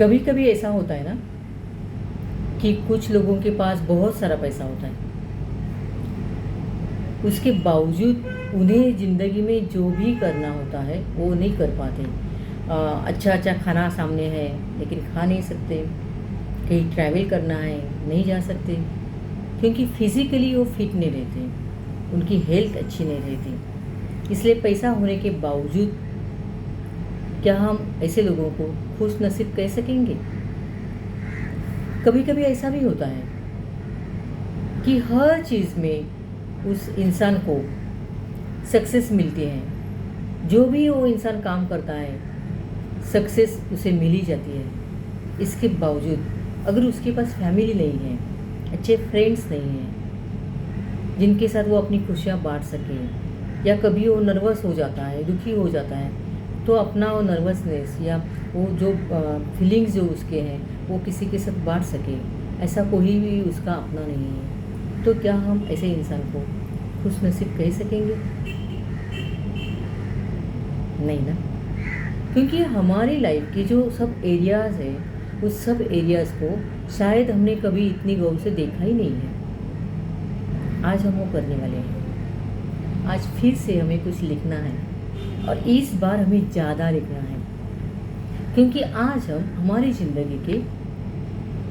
कभी कभी ऐसा होता है ना कि कुछ लोगों के पास बहुत सारा पैसा होता है, उसके बावजूद उन्हें ज़िंदगी में जो भी करना होता है वो नहीं कर पाते। अच्छा अच्छा खाना सामने है लेकिन खा नहीं सकते, कहीं ट्रैवल करना है नहीं जा सकते, क्योंकि फिज़िकली वो फिट नहीं रहते, उनकी हेल्थ अच्छी नहीं रहती। इसलिए पैसा होने के बावजूद क्या हम ऐसे लोगों को खुश नसीब कह सकेंगे? कभी कभी ऐसा भी होता है कि हर चीज़ में उस इंसान को सक्सेस मिलती है, जो भी वो इंसान काम करता है सक्सेस उसे मिल ही जाती है। इसके बावजूद अगर उसके पास फैमिली नहीं है, अच्छे फ्रेंड्स नहीं हैं जिनके साथ वो अपनी खुशियाँ बांट सके, या कभी वो नर्वस हो जाता है, दुखी हो जाता है, तो अपना वो नर्वसनेस या वो जो फीलिंग्स जो उसके हैं वो किसी के साथ बांट सके, ऐसा कोई भी उसका अपना नहीं है, तो क्या हम ऐसे इंसान को खुश नसीब कह सकेंगे? नहीं ना, क्योंकि हमारी लाइफ के जो सब एरियाज़ हैं उस सब एरियाज़ को शायद हमने कभी इतनी गौर से देखा ही नहीं है। आज हम वो करने वाले हैं। आज फिर से हमें कुछ लिखना है, और इस बार हमें ज़्यादा लिखना है, क्योंकि आज हम हमारी ज़िंदगी के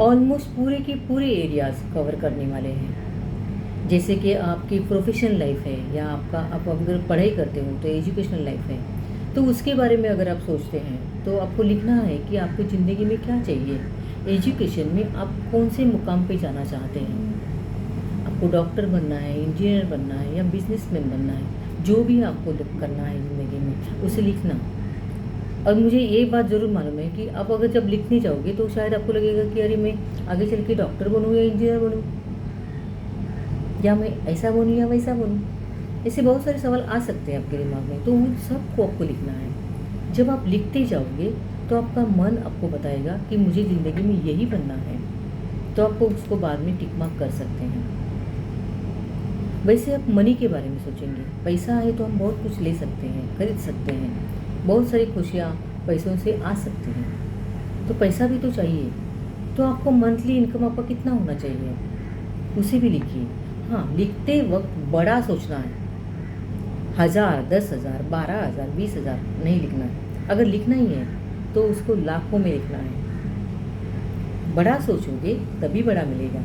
ऑलमोस्ट पूरे के पूरे एरियाज़ कवर करने वाले हैं। जैसे कि आपकी प्रोफेशनल लाइफ है, या आप अगर पढ़ाई करते हो तो एजुकेशनल लाइफ है, तो उसके बारे में अगर आप सोचते हैं तो आपको लिखना है कि आपको ज़िंदगी में क्या चाहिए। एजुकेशन में आप कौन से मुकाम पे जाना चाहते हैं, आपको डॉक्टर बनना है, इंजीनियर बनना है, या बिजनेसमैन बनना है, जो भी आपको करना है ज़िंदगी में उसे लिखना। और मुझे ये बात ज़रूर मालूम है कि आप अगर जब लिखने जाओगे तो शायद आपको लगेगा कि अरे मैं आगे चल के डॉक्टर बनूँ या इंजीनियर बनूँ, या मैं ऐसा बनूँ या वैसा बनूँ। ऐसे बहुत सारे सवाल आ सकते हैं आपके दिमाग में, तो उन सबको आपको लिखना है। जब आप लिखते जाओगे तो आपका मन आपको बताएगा कि मुझे ज़िंदगी में यही बनना है, तो आपको उसको बाद में टिक मार्क कर सकते हैं। वैसे आप मनी के बारे में सोचेंगे, पैसा है तो हम बहुत कुछ ले सकते हैं, खरीद सकते हैं, बहुत सारी खुशियाँ पैसों से आ सकती हैं, तो पैसा भी तो चाहिए। तो आपको मंथली इनकम आपका कितना होना चाहिए उसे भी लिखिए। हाँ, लिखते वक्त बड़ा सोचना है, 1000, 10,000, 12,000, 20,000 नहीं लिखना है। अगर लिखना ही है तो उसको लाखों में लिखना है। बड़ा सोचोगे तभी बड़ा मिलेगा,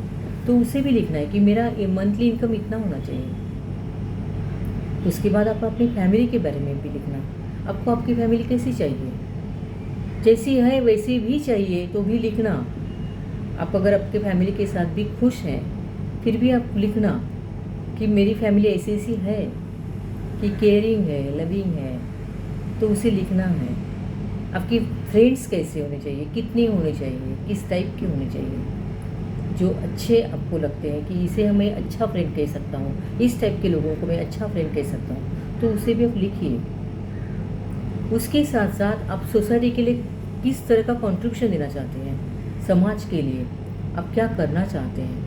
तो उसे भी लिखना है कि मेरा मंथली इनकम इतना होना चाहिए। उसके बाद आप अपनी फैमिली के बारे में भी लिखना, आपको आपकी फैमिली कैसी चाहिए, जैसी है वैसी भी चाहिए तो भी लिखना। आप अगर आपके फैमिली के साथ भी खुश हैं फिर भी आप लिखना कि मेरी फैमिली ऐसी ऐसी है कि केयरिंग है, लविंग है, तो उसे लिखना है। आपकी फ्रेंड्स कैसे होने चाहिए, कितने होने चाहिए, किस टाइप के होने चाहिए, जो अच्छे आपको लगते हैं कि इसे हमें अच्छा फ्रेंड कह सकता हूँ, इस टाइप के लोगों को मैं अच्छा फ्रेंड कह सकता हूँ, तो उसे भी आप लिखिए। उसके साथ साथ आप सोसाइटी के लिए किस तरह का कंट्रीब्यूशन देना चाहते हैं, समाज के लिए आप क्या करना चाहते हैं,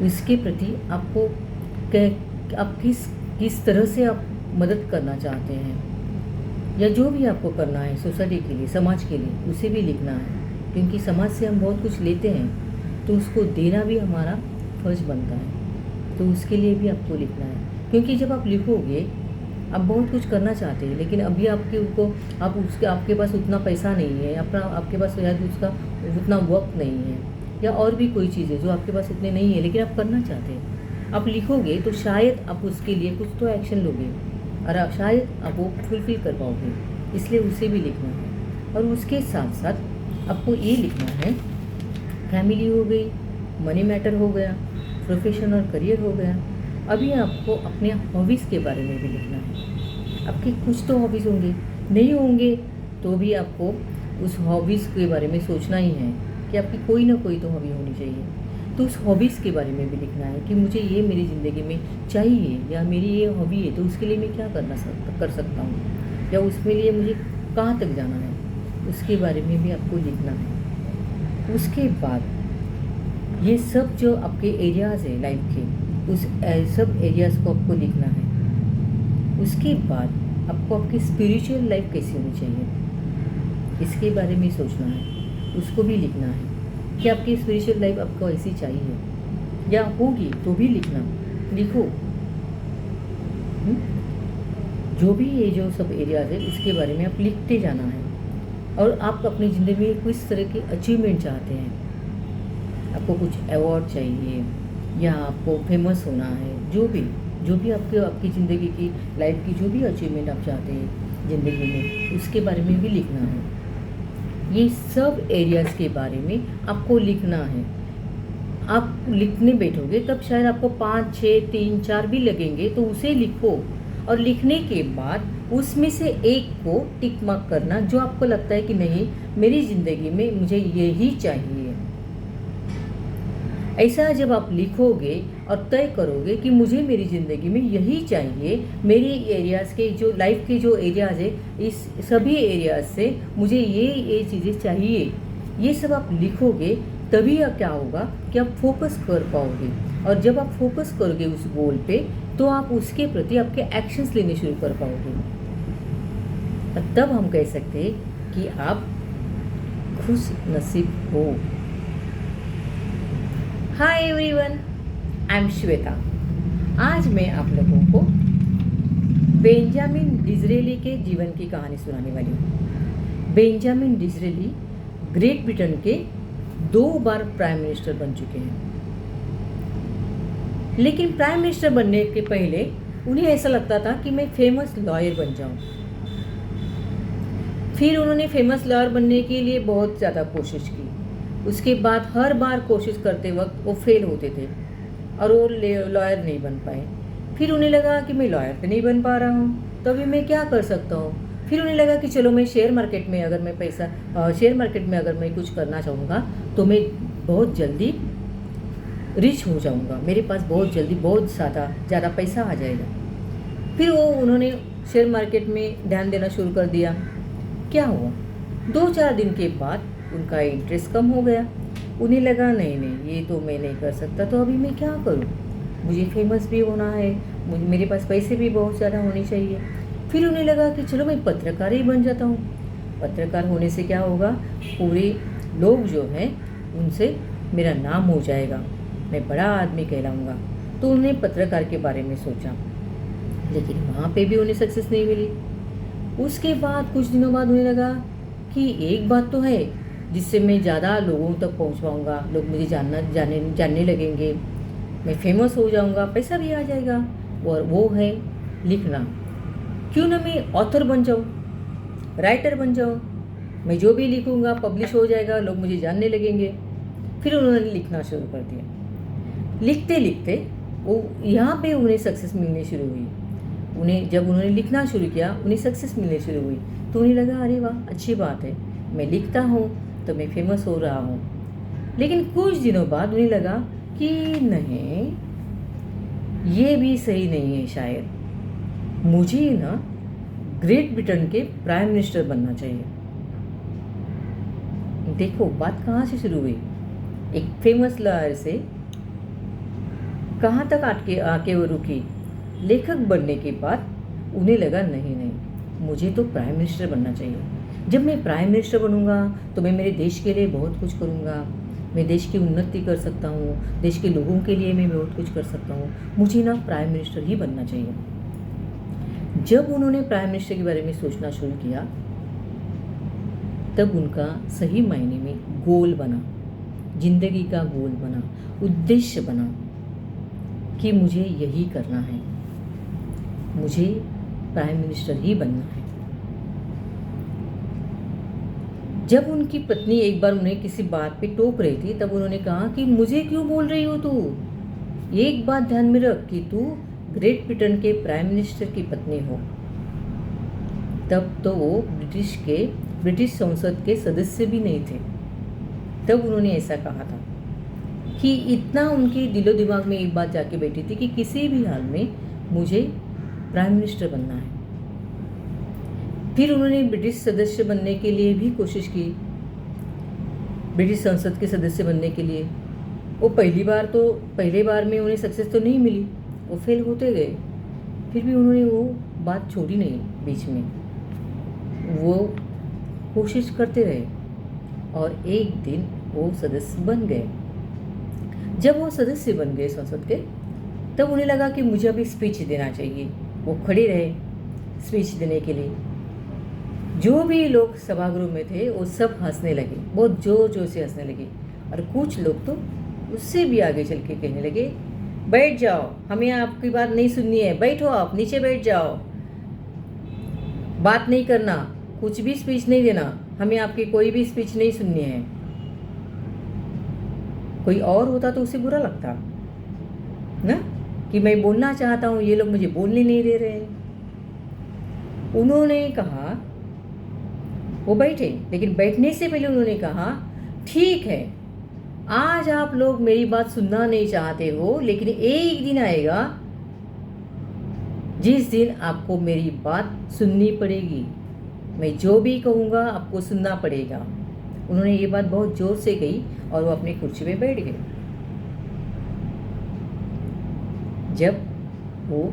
इसके प्रति आपको आप किस तरह से आप मदद करना चाहते हैं, या जो भी आपको करना है सोसाइटी के लिए, समाज के लिए, उसे भी लिखना है। क्योंकि समाज से हम बहुत कुछ लेते हैं तो उसको देना भी हमारा फर्ज बनता है, तो उसके लिए भी आपको लिखना है। क्योंकि जब आप लिखोगे, आप बहुत कुछ करना चाहते हैं लेकिन अभी आपके पास उतना पैसा नहीं है, आपके पास शायद उसका उतना वक्त नहीं है, या और भी कोई चीज़ है जो आपके पास उतने नहीं है लेकिन आप करना चाहते हैं। आप लिखोगे तो शायद आप उसके लिए कुछ तो एक्शन लोगे, और शायद आप वो फुलफिल कर पाओगे, इसलिए उसे भी लिखना है। और उसके साथ साथ आपको ये लिखना है, फैमिली हो गई, मनी मैटर हो गया, प्रोफेशन और करियर हो गया, अभी आपको अपने हॉबीज़ के बारे में भी लिखना है। आपके कुछ तो हॉबीज़ होंगे, नहीं होंगे तो भी आपको उस हॉबीज़ के बारे में सोचना ही है कि आपकी कोई ना कोई तो हॉबी होनी चाहिए, तो उस हॉबीज़ के बारे में भी लिखना है कि मुझे ये मेरी ज़िंदगी में चाहिए, या मेरी ये हॉबी है तो उसके लिए मैं क्या कर सकता हूँ, या उसके लिए मुझे कहाँ तक जाना है, उसके बारे में भी आपको लिखना है। उसके बाद ये सब जो आपके एरियाज़ है लाइफ के, उस सब एरियाज़ को आपको लिखना है। उसके बाद आपको आपकी स्पिरिचुअल लाइफ कैसी होनी चाहिए, इसके बारे में सोचना है, उसको भी लिखना है कि आपकी स्पिरिचुअल लाइफ आपको ऐसी चाहिए या होगी तो भी लिखना, लिखो। जो भी ये जो सब एरियाज है इसके बारे में आप लिखते जाना है। और आप अपनी ज़िंदगी में किस तरह की अचीवमेंट चाहते हैं, आपको कुछ अवार्ड चाहिए या आपको फेमस होना है, जो भी आपकी ज़िंदगी की लाइफ की जो भी अचीवमेंट आप चाहते हैं ज़िंदगी में, उसके बारे में भी लिखना है। ये सब एरियाज़ के बारे में आपको लिखना है। आप लिखने बैठोगे तब शायद आपको 5, 6, 3, 4 भी लगेंगे, तो उसे लिखो। और लिखने के बाद उसमें से एक को टिक मार्क करना जो आपको लगता है कि नहीं, मेरी ज़िंदगी में मुझे यही चाहिए। ऐसा जब आप लिखोगे और तय करोगे कि मुझे मेरी ज़िंदगी में यही चाहिए, मेरी एरियाज़ के जो लाइफ के जो एरियाज़ है, इस सभी एरियाज़ से मुझे ये चीज़ें चाहिए, ये सब आप लिखोगे, तभी क्या होगा कि आप फोकस कर पाओगे। और जब आप फोकस करोगे उस गोल पे, तो आप उसके प्रति आपके एक्शंस लेने शुरू कर पाओगे। और तब हम कह सकते हैं कि आप खुश नसीब हो। Hi everyone, I am Shweta. आज मैं आप लोगों को बेंजामिन डिज़रेली के जीवन की कहानी सुनाने वाली हूँ। बेंजामिन डिज़रेली ग्रेट ब्रिटेन के 2 बार प्राइम मिनिस्टर बन चुके हैं। लेकिन प्राइम मिनिस्टर बनने के पहले उन्हें ऐसा लगता था कि मैं फेमस लॉयर बन जाऊं। फिर उन्होंने फेमस लॉयर बनने के लिए बहुत ज़्यादा कोशिश की। उसके बाद हर बार कोशिश करते वक्त वो फेल होते थे और वो लॉयर नहीं बन पाए। फिर उन्हें लगा कि मैं लॉयर तो नहीं बन पा रहा हूँ, तो अभी मैं क्या कर सकता हूँ। फिर उन्हें लगा कि चलो मैं शेयर मार्केट में अगर मैं कुछ करना चाहूँगा तो मैं बहुत जल्दी रिच हो जाऊँगा, मेरे पास बहुत जल्दी बहुत ज़्यादा पैसा आ जाएगा। फिर उन्होंने शेयर मार्केट में ध्यान देना शुरू कर दिया। क्या हुआ, 2-4 दिन के बाद उनका इंटरेस्ट कम हो गया। उन्हें लगा नहीं ये तो मैं नहीं कर सकता, तो अभी मैं क्या करूँ, मुझे फेमस भी होना है, मेरे पास पैसे भी बहुत ज़्यादा होने चाहिए। फिर उन्हें लगा कि चलो मैं पत्रकार ही बन जाता हूँ। पत्रकार होने से क्या होगा, पूरे लोग जो हैं उनसे मेरा नाम हो जाएगा, मैं बड़ा आदमी कहलाऊँगा। तो उन्हें पत्रकार के बारे में सोचा, लेकिन वहाँ पे भी उन्हें सक्सेस नहीं मिली। उसके बाद कुछ दिनों बाद उन्हें लगा कि एक बात तो है जिससे मैं ज़्यादा लोगों तक पहुँच पाऊँगा, लोग मुझे जानने लगेंगे, मैं फेमस हो जाऊँगा, पैसा भी आ जाएगा, और वो है लिखना। क्यों ना मैं ऑथर बन जाऊँ, राइटर बन जाऊँ, मैं जो भी लिखूँगा पब्लिश हो जाएगा, लोग मुझे जानने लगेंगे। फिर उन्होंने लिखना शुरू कर दिया। लिखते लिखते वो यहाँ पे उन्हें सक्सेस मिलनी शुरू हुई। जब उन्होंने लिखना शुरू किया, उन्हें सक्सेस मिलनी शुरू हुई, तो उन्हें लगा अरे वाह, अच्छी बात है, मैं लिखता हूँ तो मैं फेमस हो रहा हूँ। लेकिन कुछ दिनों बाद उन्हें लगा कि नहीं, ये भी सही नहीं है, शायद मुझे ना ग्रेट ब्रिटेन के प्राइम मिनिस्टर बनना चाहिए। देखो बात कहाँ से शुरू हुई, एक फेमस लॉयर से कहाँ तक आके वो रुकी। लेखक बनने के बाद उन्हें लगा नहीं, मुझे तो प्राइम मिनिस्टर बनना चाहिए। जब मैं प्राइम मिनिस्टर बनूंगा तो मैं मेरे देश के लिए बहुत कुछ करूंगा, मैं देश की उन्नति कर सकता हूँ, देश के लोगों के लिए मैं बहुत कुछ कर सकता हूँ, मुझे ना प्राइम मिनिस्टर ही बनना चाहिए। जब उन्होंने प्राइम मिनिस्टर के बारे में सोचना शुरू किया, तब उनका सही मायने में गोल बना, जिंदगी का गोल बना, उद्देश्य बना कि मुझे यही करना है, मुझे प्राइम मिनिस्टर ही बनना है। जब उनकी पत्नी एक बार उन्हें किसी बात पे टोक रही थी, तब उन्होंने कहा कि मुझे क्यों बोल रही हो तू, एक बात ध्यान में रख कि तू ग्रेट ब्रिटेन के प्राइम मिनिस्टर की पत्नी हो। तब तो वो ब्रिटिश संसद के सदस्य भी नहीं थे। तब उन्होंने ऐसा कहा था कि इतना उनके दिलो दिमाग में एक बात जाके बैठी थी कि किसी भी हाल में मुझे प्राइम मिनिस्टर बनना है। फिर उन्होंने ब्रिटिश सदस्य बनने के लिए भी कोशिश की, ब्रिटिश संसद के सदस्य बनने के लिए। वो पहले बार में उन्हें सक्सेस तो नहीं मिली, वो फेल होते गए। फिर भी उन्होंने वो बात छोड़ी नहीं बीच में। वो कोशिश करते रहे और एक दिन वो सदस्य बन गए। जब वो सदस्य बन गए संसद के, तब उन्हें लगा कि मुझे अभी स्पीच देना चाहिए। वो खड़े रहे स्पीच देने के लिए। जो भी लोग सभागृह में थे वो सब हंसने लगे, बहुत जोर जोर से हंसने लगे, और कुछ लोग तो उससे भी आगे चल के कहने लगे, बैठ जाओ, हमें आपकी बात नहीं सुननी है, बैठो, आप नीचे बैठ जाओ, बात नहीं करना, कुछ भी स्पीच नहीं देना, हमें आपकी कोई भी स्पीच नहीं सुननी है। कोई और होता तो उसे बुरा लगता ना, कि मैं बोलना चाहता हूँ, ये लोग मुझे बोलने नहीं दे रहे हैं। उन्होंने कहा, वो बैठे, लेकिन बैठने से पहले उन्होंने कहा, ठीक है, आज आप लोग मेरी बात सुनना नहीं चाहते हो, लेकिन एक दिन आएगा जिस दिन आपको मेरी बात सुननी पड़ेगी। मैं जो भी कहूँगा आपको सुनना पड़ेगा। उन्होंने ये बात बहुत जोर से कही और वो अपनी कुर्सी पे बैठ गए। जब वो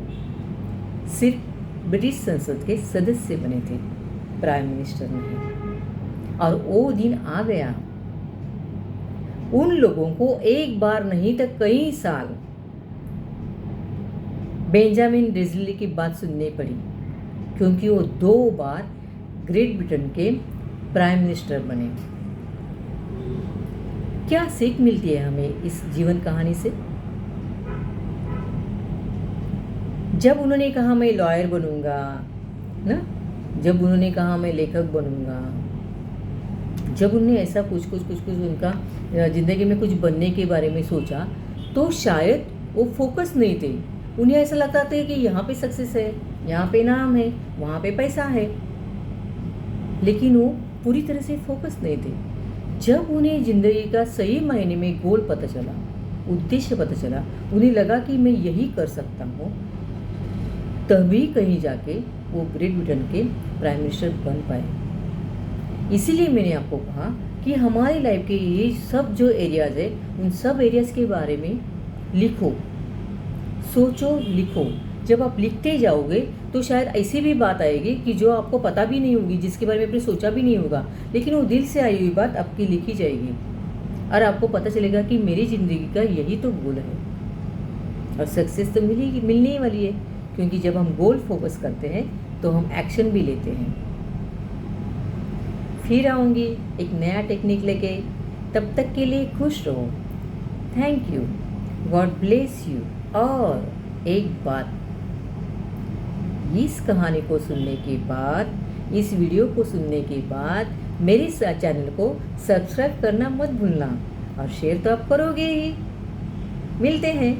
सिर्फ ब्रिटिश संसद के सदस्य बने थे, प्राइम मिनिस्टर नहीं, और वो दिन आ गया। उन लोगों को एक बार नहीं तो कई साल बेंजामिन डिज़ली की बात सुननी पड़ी, क्योंकि वो 2 बार ग्रेट ब्रिटेन के प्राइम मिनिस्टर बने। क्या सीख मिलती है हमें इस जीवन कहानी से? जब उन्होंने कहा मैं लॉयर बनूंगा ना, जब उन्होंने कहा मैं लेखक बनूंगा, जब उन्होंने ऐसा कुछ उनका ज़िंदगी में कुछ बनने के बारे में सोचा, तो शायद वो फोकस नहीं थे। उन्हें ऐसा लगता था कि यहाँ पे सक्सेस है, यहाँ पे नाम है, वहाँ पे पैसा है, लेकिन वो पूरी तरह से फोकस नहीं थे। जब उन्हें ज़िंदगी का सही मायने में गोल पता चला, उद्देश्य पता चला, उन्हें लगा कि मैं यही कर सकता हूँ, तभी कहीं जाके वो ग्रेट ब्रिटेन के प्राइम मिनिस्टर बन पाए। इसीलिए मैंने आपको कहा कि हमारी लाइफ के ये सब जो एरियाज़ है, उन सब एरियाज़ के बारे में लिखो, सोचो, लिखो। जब आप लिखते जाओगे तो शायद ऐसी भी बात आएगी कि जो आपको पता भी नहीं होगी, जिसके बारे में आपने सोचा भी नहीं होगा, लेकिन वो दिल से आई हुई बात आपकी लिखी जाएगी और आपको पता चलेगा कि मेरी ज़िंदगी का यही तो गोल है। और सक्सेस तो मिलने ही वाली है, क्योंकि जब हम गोल फोकस करते हैं तो हम एक्शन भी लेते हैं। फिर आऊँगी एक नया टेक्निक लेके, तब तक के लिए खुश रहो। Thank you, God bless you. और एक बात, इस कहानी को सुनने के बाद, इस वीडियो को सुनने के बाद मेरे चैनल को सब्सक्राइब करना मत भूलना, और शेयर तो आप करोगे ही। मिलते हैं।